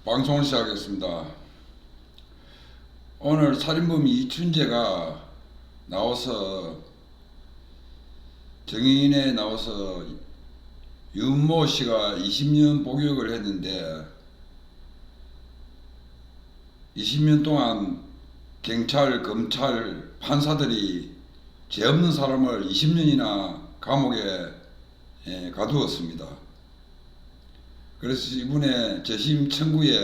방송을 시작하겠습니다. 오늘 살인범 이춘재가 나와서 정인에 나와서 윤모 씨가 20년 복역을 했는데 20년 동안 경찰, 검찰, 판사들이 죄 없는 사람을 20년이나 감옥에 가두었습니다. 그래서 이번에 재심 청구에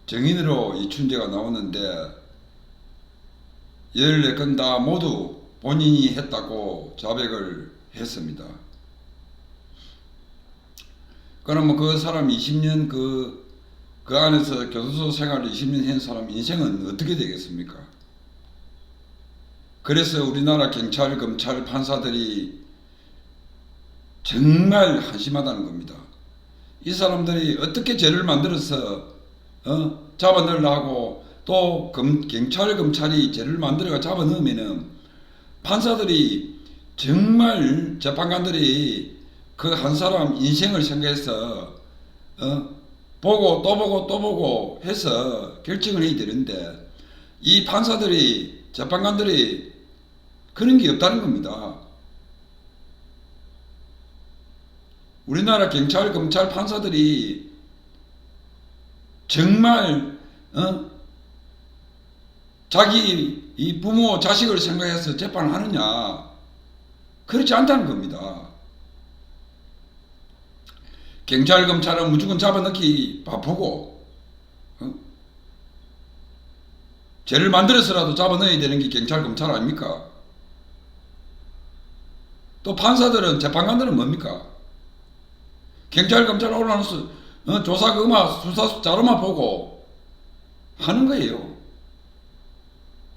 정인으로 이춘재가 나오는데 14건 다 모두 본인이 했다고 자백을 했습니다. 그러면 그 사람 20년 그 안에서 교도소 생활을 20년 한 사람 인생은 어떻게 되겠습니까? 그래서 우리나라 경찰, 검찰, 판사들이 정말 한심하다는 겁니다. 이 사람들이 어떻게 죄를 만들어서 잡아넣으려고 하고 또 경찰, 검찰이 죄를 만들어가 잡아넣으면은 판사들이 정말 재판관들이 그 한 사람 인생을 생각해서 보고 또 보고 또 보고 해서 결정을 해야 되는데 이 판사들이 재판관들이 그런 게 없다는 겁니다. 우리나라 경찰, 검찰, 판사들이 정말 자기 이 부모, 자식을 생각해서 재판을 하느냐? 그렇지 않다는 겁니다. 경찰, 검찰은 무조건 잡아넣기 바쁘고 죄를 만들어서라도 잡아넣어야 되는 게 경찰, 검찰 아닙니까? 또 판사들은, 재판관들은 뭡니까? 경찰, 검찰 올라와서 조사 그마 수사 자료만 보고 하는 거예요.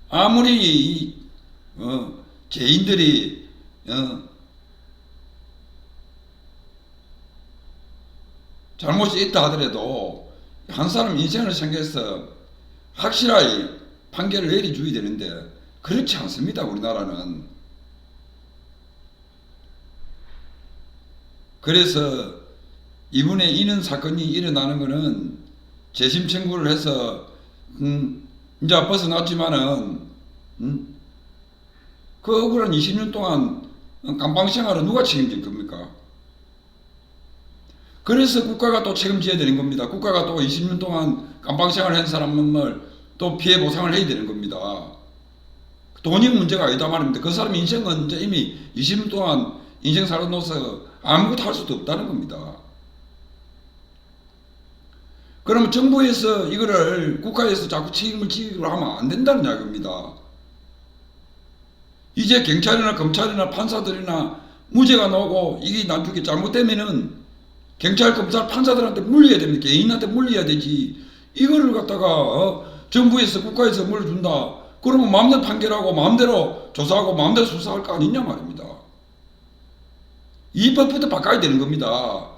아무리 죄인들이 잘못이 있다 하더라도 한 사람 인생을 생각해서 확실하게 판결을 내려줘야 되는데 그렇지 않습니다. 우리나라는. 그래서 이번에 이런 사건이 일어나는 것은 재심 청구를 해서 이제 벗어났지만은 그 억울한 20년 동안 감방 생활을 누가 책임질 겁니까? 그래서 국가가 또 책임져야 되는 겁니다. 국가가 또 20년 동안 감방 생활을 한 사람을 또 피해 보상을 해야 되는 겁니다. 돈이 문제가 아니다 말입니다. 그 사람 인생은 이제 이미 20년 동안 인생 살아놓아서 아무것도 할 수도 없다는 겁니다. 그러면 정부에서 이거를 국가에서 자꾸 책임을 지기로 하면 안 된다는 이야기입니다. 이제 경찰이나 검찰이나 판사들이나 무죄가 나오고 이게 나중에 잘못되면은 경찰, 검찰, 판사들한테 물려야 됩니다. 개인한테 물려야 되지. 이거를 갖다가 정부에서 국가에서 물려준다. 그러면 마음대로 판결하고 마음대로 조사하고 마음대로 수사할 거 아니냐 말입니다. 이 법부터 바꿔야 되는 겁니다.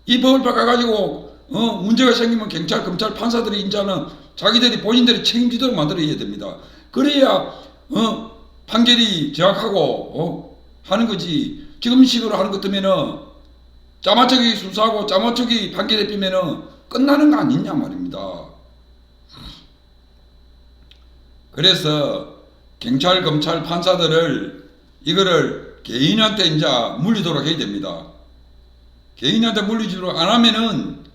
이 법을 바꿔가지고 문제가 생기면 경찰, 검찰, 판사들이 이제는 자기들이 본인들이 책임지도록 만들어야 됩니다. 그래야 판결이 정확하고 하는 거지. 지금 식으로 하는 것 때문에는 짜맞추기 수사하고 짜맞추기 판결에 비면은 끝나는 거 아니냐 말입니다. 그래서 경찰, 검찰, 판사들을 이거를 개인한테 이제 물리도록 해야 됩니다. 개인한테 물리지도록 안 하면은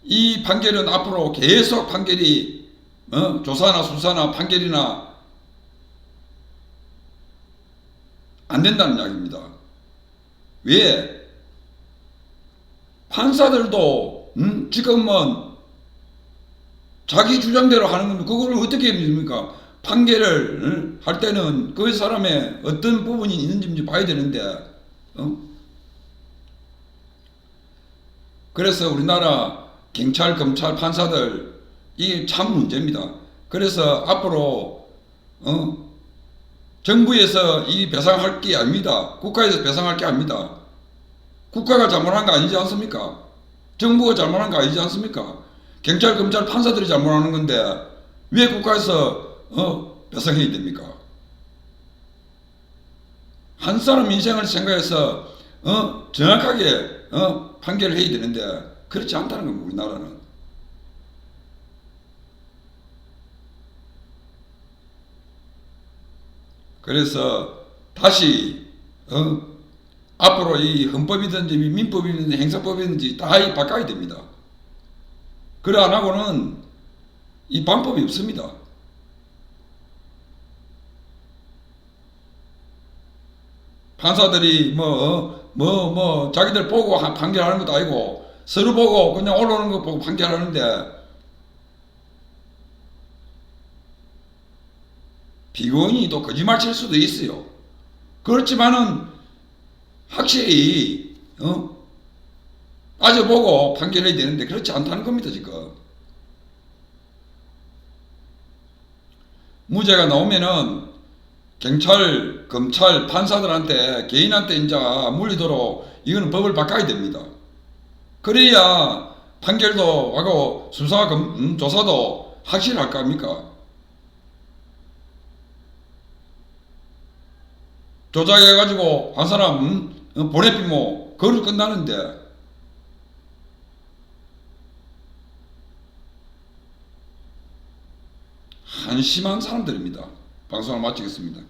이 판결은 앞으로 계속 판결이 조사나 수사나 판결이나 안 된다는 이야기입니다. 왜? 판사들도 지금은 자기 주장대로 하는 건데 그걸 어떻게 믿습니까? 판결을 할 때는 그 사람의 어떤 부분이 있는지 봐야 되는데 그래서 우리나라 경찰, 검찰, 판사들 이게 참 문제입니다. 그래서 앞으로 정부에서 이 배상할 게 아닙니다. 국가에서 배상할 게 아닙니다. 국가가 잘못한 거 아니지 않습니까? 정부가 잘못한 거 아니지 않습니까? 경찰, 검찰, 판사들이 잘못하는 건데 왜 국가에서 배상해야 됩니까? 한 사람 인생을 생각해서 정확하게 판결을 해야 되는데 그렇지 않다는 겁니다. 우리나라는. 그래서 다시 앞으로 이 헌법이든지 민법이든지 행사법이든지 다 바꿔야 됩니다. 그래 안 하고는 이 방법이 없습니다. 판사들이 자기들 보고 판결하는 것도 아니고 서로 보고 그냥 올라오는 거 보고 판결하는데 피고인이 또 거짓말 칠 수도 있어요. 그렇지만은 확실히 따져보고 판결해야 되는데 그렇지 않다는 겁니다. 지금 무죄가 나오면은 경찰, 검찰, 판사들한테 개인한테 이제 물리도록 이거는 법을 바꿔야 됩니다. 그래야 판결도 하고 수사, 조사도 확실할 거 아닙니까? 조작해가지고 한 사람 보내피면 거를 끝나는데 한심한 사람들입니다. 방송을 마치겠습니다.